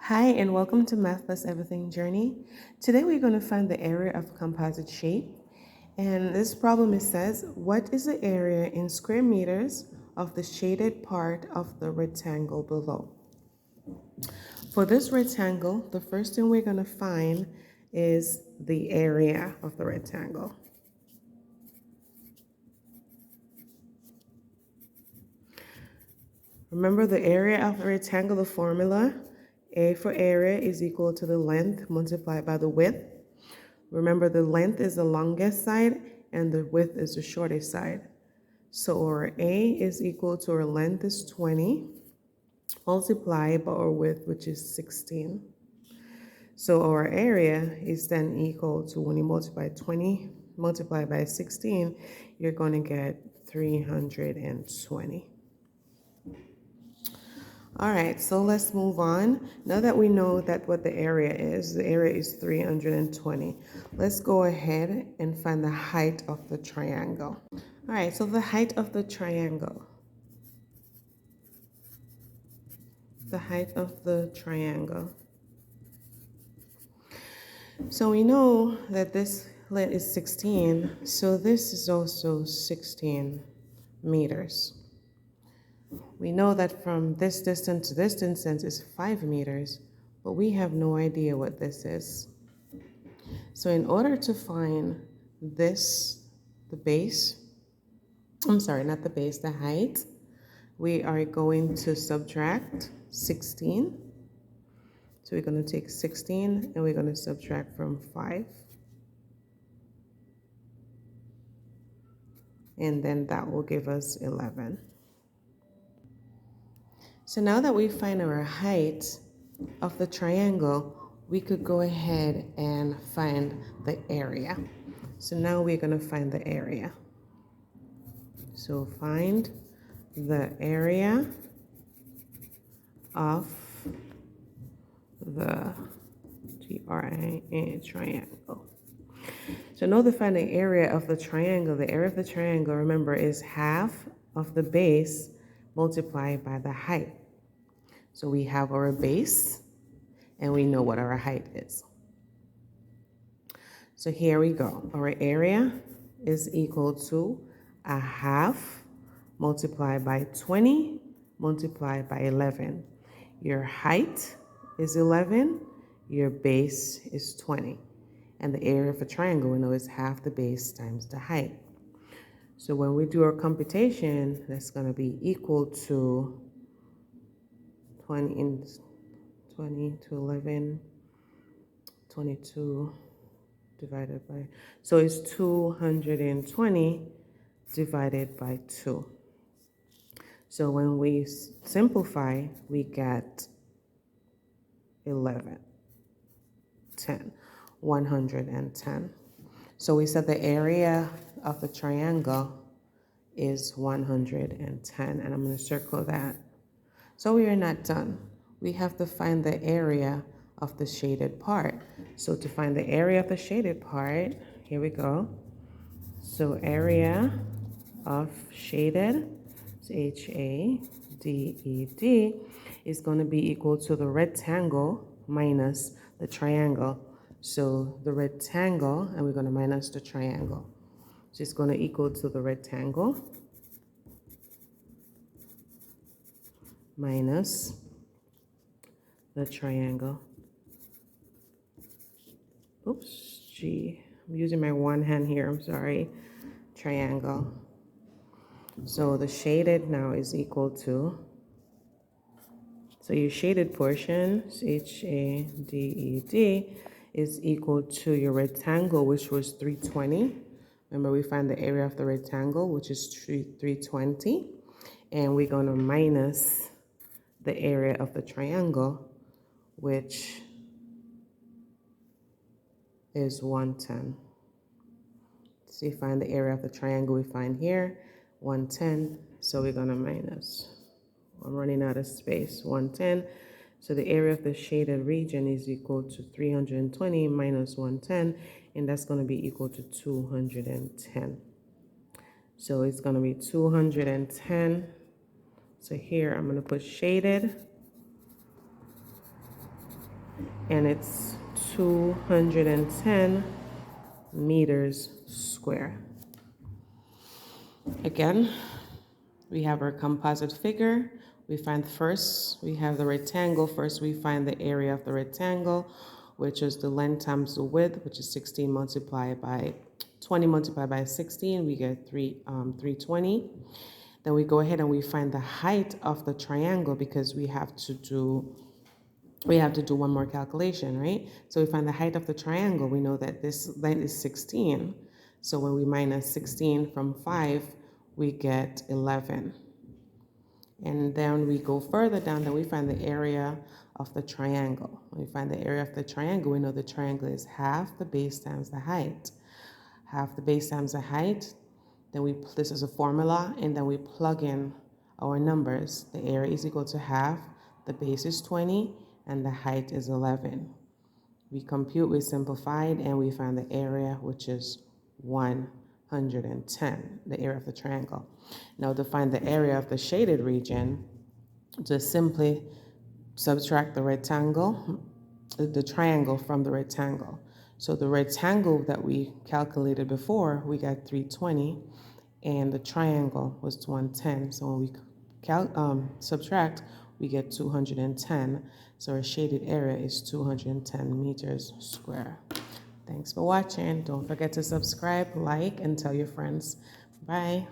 Hi, and welcome to Math Plus Everything Journey. Today we're going to find the area of composite shape. And this problem says, what is the area in square meters of the shaded part of the rectangle below? For this rectangle, the first thing we're going to find is the area of the rectangle. Remember the area of the rectangle, the formula, A for area is equal to the length multiplied by the width. Remember the length is the longest side and the width is the shortest side. So our A is equal to our length is 20 multiplied by our width, which is 16. So our area is then equal to, when you multiply 20 multiplied by 16, you're going to get 320. All right, so let's move on. Now that we know that what the area is 320. Let's go ahead and find the height of the triangle. All right, so the height of the triangle. The height of the triangle. So we know that this length is 16, so this is also 16 meters. We know that from this distance to this distance is 5 meters, but we have no idea what this is. So in order to find this, the base, the height, we are going to subtract 16. So we're going to take 16 and we're going to subtract from 5. And then that will give us 11. So now that we find our height of the triangle, we could go ahead and find the area. So now we're going to find the area. So find the area of the triangle. So now to find the area of the triangle, remember, is half of the base multiplied by the height. So we have our base and we know what our height is. So here we go. Our area is equal to a half multiplied by 20 multiplied by 11. Your height is 11, your base is 20. And the area of a triangle, we know, is half the base times the height. So when we do our computation, that's going to be equal to 20 to 11, 22 divided by, so it's 220 divided by 2. So when we simplify, we get 110. So we said the area of the triangle is 110, and I'm going to circle that. So we are not done. We have to find the area of the shaded part. So to find the area of the shaded part, here we go. So area of shaded, H-A-D-E-D, is going to be equal to the rectangle minus the triangle. So the rectangle, and we're going to minus the triangle. So it's going to equal to the rectangle minus the triangle. Oops, gee, I'm using my one hand here, I'm sorry. Triangle. So the shaded now is equal to, so your shaded portion, H-A-D-E-D, is equal to your rectangle, which was 320. Remember, we find the area of the rectangle, which is 320. And we're going to minus the area of the triangle, which is 110. So you find the area of the triangle we find here, 110. So we're going to minus. I'm running out of space, 110. So the area of the shaded region is equal to 320 minus 110, and that's going to be equal to 210. So it's going to be 210. So here I'm going to put shaded and it's 210 meters square. Again, we have our composite figure. We find first, we have the rectangle. First, we find the area of the rectangle, which is the length times the width, which is 16 multiplied by 20 multiplied by 16. We get 320. Then we go ahead and we find the height of the triangle because we have to do one more calculation, right? So we find the height of the triangle. We know that this length is 16. So when we minus 16 from 5, we get 11. And then we go further down, then we find the area of the triangle. When we find the area of the triangle, we know the triangle is half the base times the height. Half the base times the height. Then this is a formula, and then we plug in our numbers. The area is equal to half, the base is 20, and the height is 11. We compute, we simplified, and we find the area, which is 110, the area of the triangle. Now to find the area of the shaded region, just simply subtract the triangle from the rectangle. So the rectangle that we calculated before, we got 320, and the triangle was 110. So when we subtract, we get 210. So our shaded area is 210 meters square. Thanks for watching. Don't forget to subscribe, like, and tell your friends. Bye.